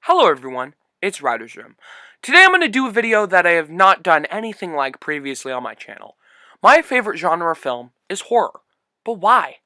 Hello everyone, it's Writer's Room. Today I'm going to do a video that I have not done anything like previously on my channel. My favorite genre of film is horror. But why?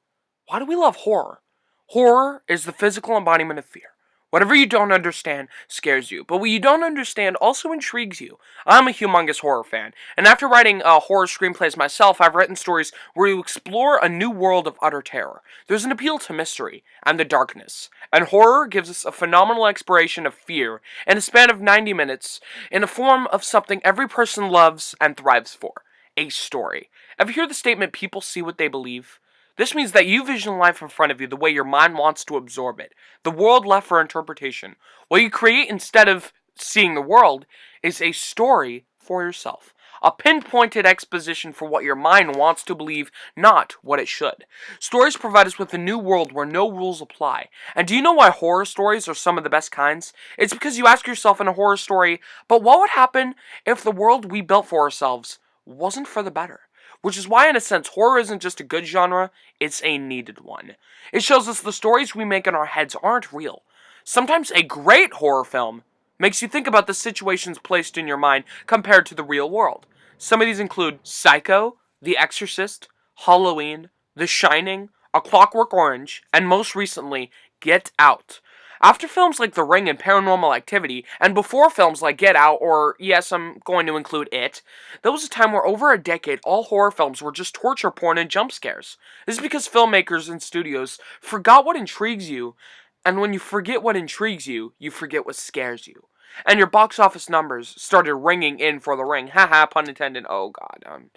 Why do we love horror? Horror is the physical embodiment of fear. Whatever you don't understand scares you, but what you don't understand also intrigues you. I'm a humongous horror fan, and after writing horror screenplays myself, I've written stories where you explore a new world of utter terror. There's an appeal to mystery and the darkness, and horror gives us a phenomenal exploration of fear in a span of 90 minutes in the form of something every person loves and thrives for: a story. Ever hear the statement, people see what they believe? This means that you vision life in front of you the way your mind wants to absorb it, the world left for interpretation. What you create instead of seeing the world is a story for yourself. A pinpointed exposition for what your mind wants to believe, not what it should. Stories provide us with a new world where no rules apply. And do you know why horror stories are some of the best kinds? It's because you ask yourself in a horror story, but what would happen if the world we built for ourselves wasn't for the better? Which is why, in a sense, horror isn't just a good genre, it's a needed one. It shows us the stories we make in our heads aren't real. Sometimes a great horror film makes you think about the situations placed in your mind compared to the real world. Some of these include Psycho, The Exorcist, Halloween, The Shining, A Clockwork Orange, and most recently, Get Out. After films like The Ring and Paranormal Activity, and before films like Get Out, or yes, I'm going to include It, there was a time where over a decade all horror films were just torture porn and jump scares. This is because filmmakers and studios forgot what intrigues you, and when you forget what intrigues you, you forget what scares you. And your box office numbers started ringing in for The Ring. Haha, pun intended. Oh god,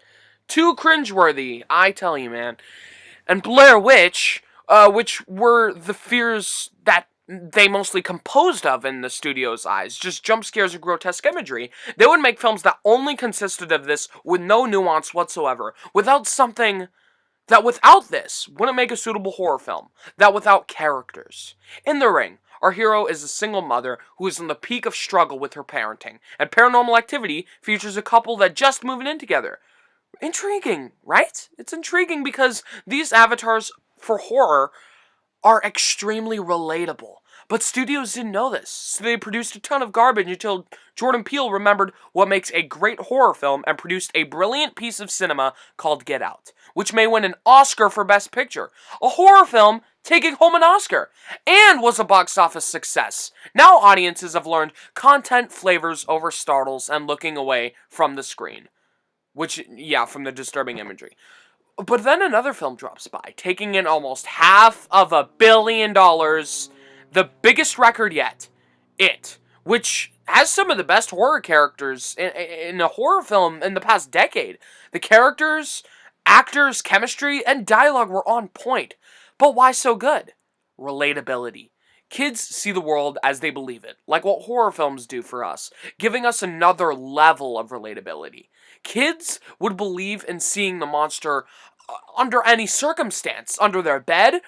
too cringeworthy, I tell you, man. And Blair Witch, which were the fears that they mostly composed of in the studio's eyes, just jump scares and grotesque imagery. They would make films that only consisted of this with no nuance whatsoever, without something that without this wouldn't make a suitable horror film, that without characters. In The Ring, our hero is a single mother who is in the peak of struggle with her parenting, and Paranormal Activity features a couple that just moving in together. Intriguing, right? It's intriguing because these avatars for horror are extremely relatable. But studios didn't know this, so they produced a ton of garbage until Jordan Peele remembered what makes a great horror film and produced a brilliant piece of cinema called Get Out, which may win an Oscar for Best Picture. A horror film taking home an Oscar, and was a box office success. Now audiences have learned content flavors over startles and looking away from the screen. From the disturbing imagery. But then another film drops by, taking in almost $500 million, the biggest record yet. It, which has some of the best horror characters in a horror film in the past decade. The characters, actors, chemistry, and dialogue were on point. But why so good? Relatability. Kids see the world as they believe it, like what horror films do for us, giving us another level of relatability. Kids would believe in seeing the monster under any circumstance, under their bed,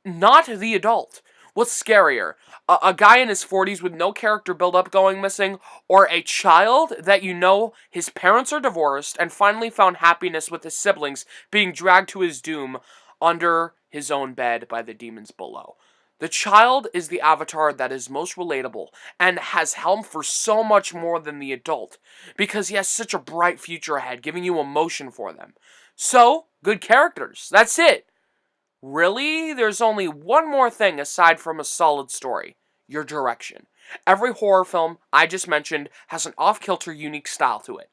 not the adult. What's scarier, a guy in his 40s with no character build-up going missing, or a child that you know his parents are divorced and finally found happiness with his siblings being dragged to his doom under his own bed by the demons below? The child is the avatar that is most relatable and has helm for so much more than the adult because he has such a bright future ahead, giving you emotion for them. So, good characters. That's it. Really? There's only one more thing aside from a solid story: your direction. Every horror film I just mentioned has an off-kilter, unique style to it.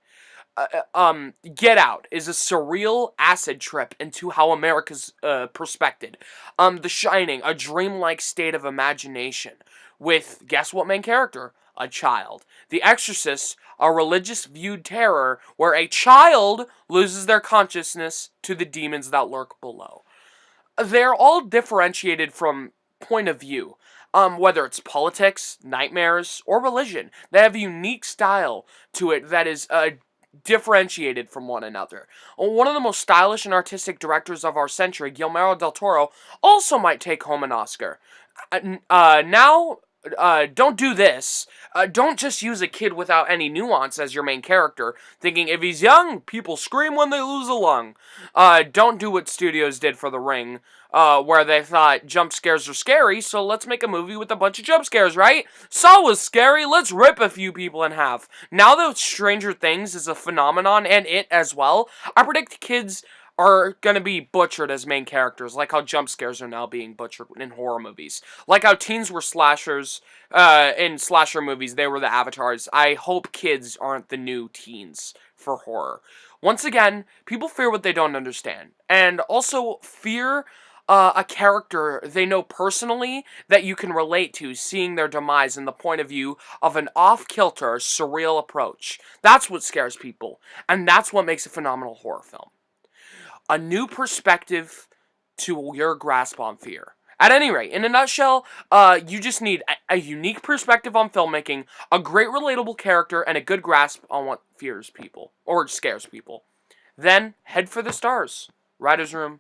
Get Out is a surreal acid trip into how America's perspected. The Shining, a dreamlike state of imagination with, guess what main character? A child. The Exorcist, a religious viewed terror where a child loses their consciousness to the demons that lurk below. They're all differentiated from point of view. Whether it's politics, nightmares, or religion, they have a unique style to it that is differentiated from one another. One of the most stylish and artistic directors of our century, Guillermo del Toro, also might take home an Oscar. Don't do this. Don't just use a kid without any nuance as your main character, thinking if he's young, people scream when they lose a lung. Don't do what studios did for The Ring, where they thought jump scares are scary, so let's make a movie with a bunch of jump scares, right? Saw was scary, let's rip a few people in half. Now that Stranger Things is a phenomenon, and it as well, I predict kids are gonna be butchered as main characters, like how jump scares are now being butchered in horror movies. Like how teens were slashers, in slasher movies, they were the avatars. I hope kids aren't the new teens for horror. Once again, people fear what they don't understand. And also fear a character they know personally that you can relate to, seeing their demise in the point of view of an off-kilter, surreal approach. That's what scares people. And that's what makes a phenomenal horror film. A new perspective to your grasp on fear. At any rate, in a nutshell, you just need a unique perspective on filmmaking, a great relatable character, and a good grasp on what fears people, or scares people. Then, head for the stars. Writer's Room,